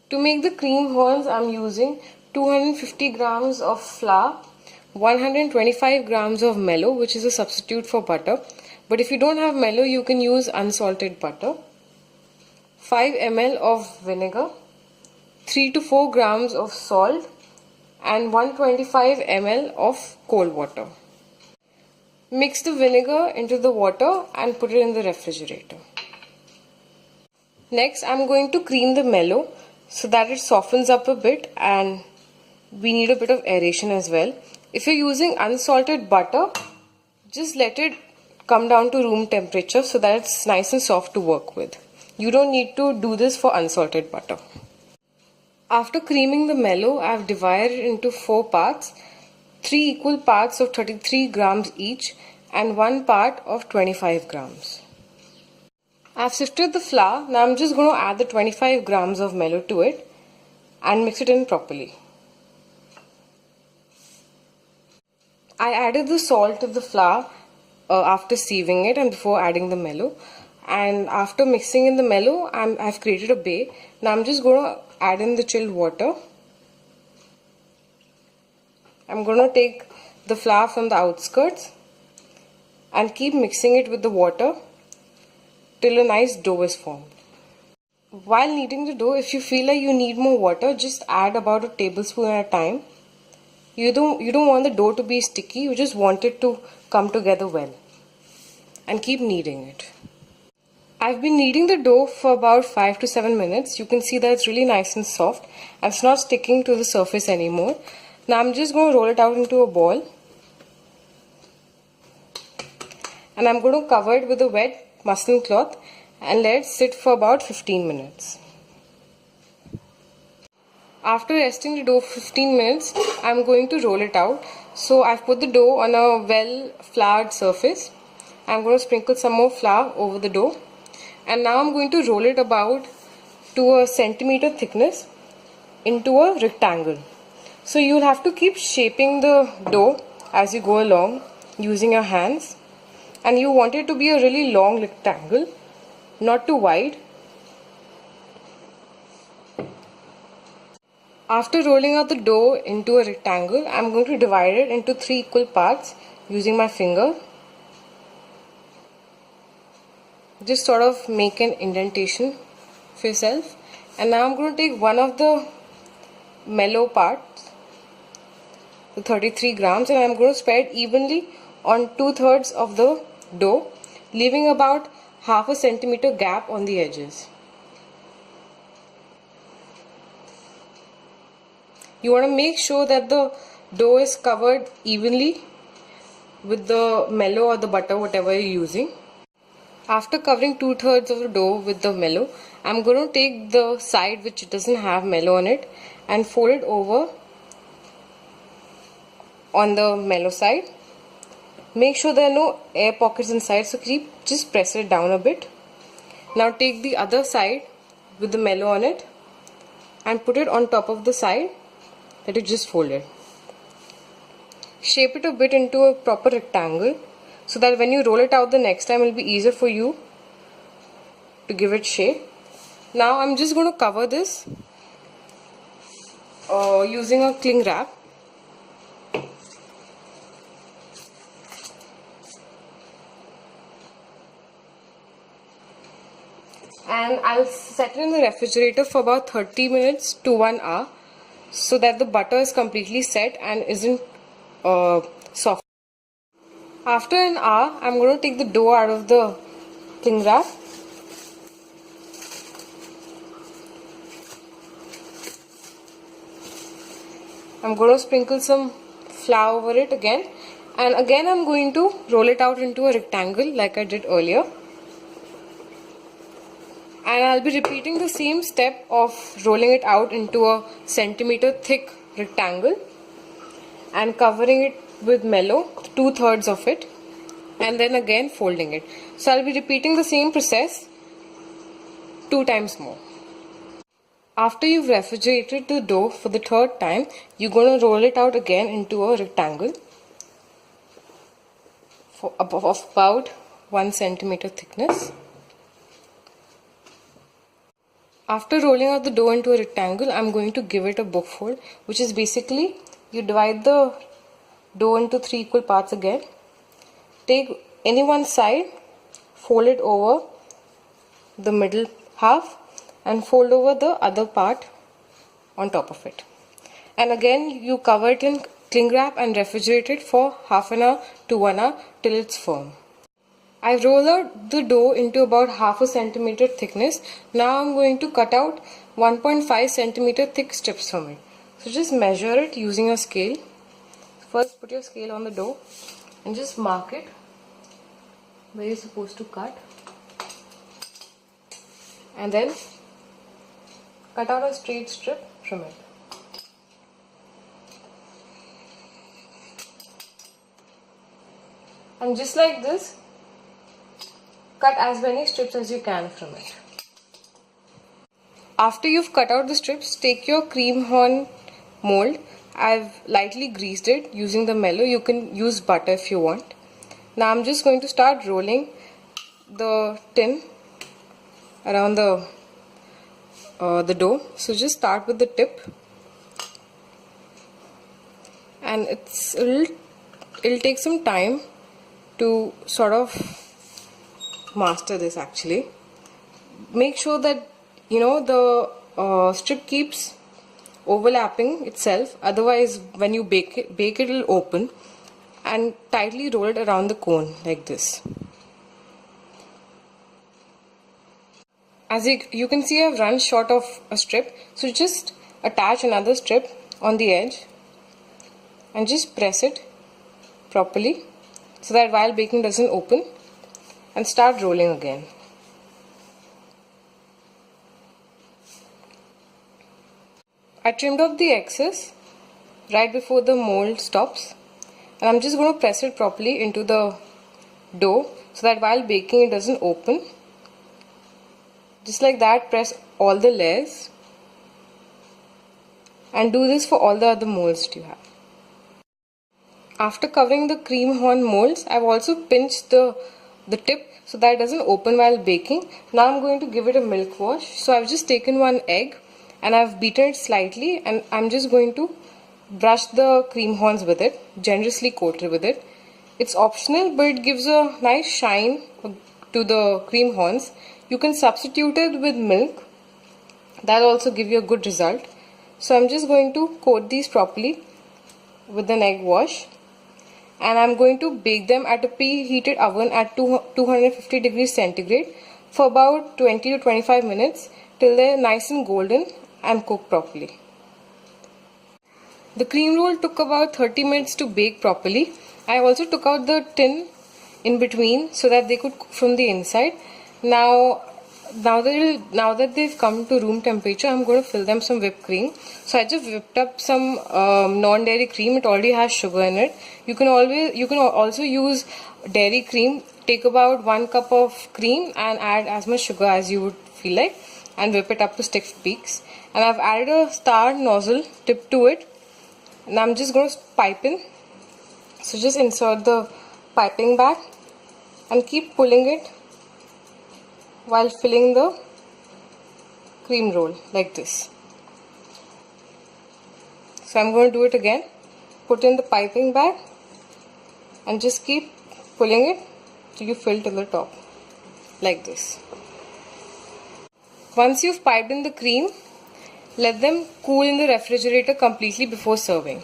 To make the cream horns, I'm using 250 grams of flour, 125 grams of Mellow, which is a substitute for butter. But if you don't have Mellow, you can use unsalted butter, 5 ml of vinegar, 3 to 4 grams of salt, and 125 ml of cold water. Mix the vinegar into the water and put it in the refrigerator. Next, I'm going to cream the Mellow so that it softens up a bit, and we need a bit of aeration as well. If you're using unsalted butter, just let it come down to room temperature so that it's nice and soft to work with. You don't need to do this for unsalted butter. After creaming the Mellow, I've divided it into 4 parts, 3 equal parts of 33 grams each and 1 part of 25 grams. I've sifted the flour. Now I'm just going to add the 25 grams of Mellow to it and mix it in properly. I added the salt to the flour after sieving it and before adding the Mellow. And after mixing in the Mellow, I've created a base. Now I'm just going to add in the chilled water. I'm going to take the flour from the outskirts and keep mixing it with the water till a nice dough is formed. While kneading the dough, if you feel like you need more water, just add about a tablespoon at a time. You don't want the dough to be sticky, you just want it to come together well. And keep kneading it. I've been kneading the dough for about 5 to 7 minutes. You can see that it's really nice and soft and it's not sticking to the surface anymore. Now I'm just going to roll it out into a ball. And I'm going to cover it with a wet muslin cloth and let it sit for about 15 minutes. After resting the dough for 15 minutes, I'm going to roll it out. So I've put the dough on a well floured surface. I'm going to sprinkle some more flour over the dough. And now I'm going to roll it about to a centimeter thickness into a rectangle. So you'll have to keep shaping the dough as you go along using your hands. And you want it to be a really long rectangle, not too wide. After rolling out the dough into a rectangle, I'm going to divide it into 3 equal parts using my finger. Just sort of make an indentation for yourself. And now I'm going to take one of the Mellow parts, the 33 grams, and I'm going to spread evenly on 2/3 of the dough, leaving about half a centimeter gap on the edges. You want to make sure that the dough is covered evenly with the Mellow or the butter, whatever you're using. After covering 2/3 of the dough with the Mellow, I'm going to take the side which doesn't have Mellow on it and fold it over on the Mellow side. Make sure there are no air pockets inside, so just press it down a bit. Now take the other side with the Mellow on it and put it on top of the side that you just folded. Shape it a bit into a proper rectangle so that when you roll it out the next time, it will be easier for you to give it shape. Now I'm just going to cover this using a cling wrap. And I'll set it in the refrigerator for about 30 minutes to 1 hour so that the butter is completely set and isn't soft. After an hour, I'm going to take the dough out of the cling wrap. I'm going to sprinkle some flour over it again, and again I'm going to roll it out into a rectangle like I did earlier. And I'll be repeating the same step of rolling it out into a centimeter thick rectangle and covering it with Mellow, 2/3 of it, and then again folding it. So I'll be repeating the same process 2 times more. After you've refrigerated the dough for the 3rd time, you're going to roll it out again into a rectangle of about 1 centimeter thickness. After rolling out the dough into a rectangle, I'm going to give it a book fold, which is basically you divide the dough into 3 equal parts again. Take any one side, fold it over the middle half and fold over the other part on top of it. And again you cover it in cling wrap and refrigerate it for half an hour to 1 hour till it's firm. I roll out the dough into about half a centimeter thickness. Now I'm going to cut out 1.5 centimeter thick strips from it. So just measure it using a scale. First put your scale on the dough and just mark it where you're supposed to cut. And then cut out a straight strip from it. And just like this, cut as many strips as you can from it. After you've cut out the strips, take your cream horn mold. I've lightly greased it using the Mellow. You can use butter if you want. Now I'm just going to start rolling the tin around the dough. So just start with the tip, and it'll take some time to sort of master this actually. Make sure that the strip keeps overlapping itself, otherwise when you bake it will open. And tightly roll it around the cone like this. As you can see, I've run short of a strip, so just attach another strip on the edge and just press it properly so that while baking doesn't open, and start rolling again. I trimmed off the excess right before the mold stops, and I'm just going to press it properly into the dough so that while baking it doesn't open. Just like that, press all the layers, and do this for all the other molds that you have. After covering the cream horn molds, I've also pinched the tip so that it doesn't open while baking. Now I'm going to give it a milk wash. So I've just taken 1 egg and I've beaten it slightly, and I'm just going to brush the cream horns with it, generously coated with it. It's optional, but it gives a nice shine to the cream horns. You can substitute it with milk. That'll also give you a good result. So I'm just going to coat these properly with an egg wash, and I'm going to bake them at a preheated oven at 250 degrees centigrade for about 20 to 25 minutes till they're nice and golden and cooked properly. The cream roll took about 30 minutes to bake properly. I also took out the tin in between so that they could cook from the inside. Now that they've come to room temperature, I'm going to fill them some whipped cream. So I just whipped up some non-dairy cream. It already has sugar in it. You can also use dairy cream. Take about 1 cup of cream and add as much sugar as you would feel like, and whip it up to stiff peaks. And I've added a star nozzle tip to it, and I'm just going to pipe in. So just insert the piping bag and keep pulling it while filling the cream roll like this. So I'm going to do it again. Put in the piping bag and just keep pulling it till you fill to the top like this. Once you've piped in the cream, let them cool in the refrigerator completely before serving.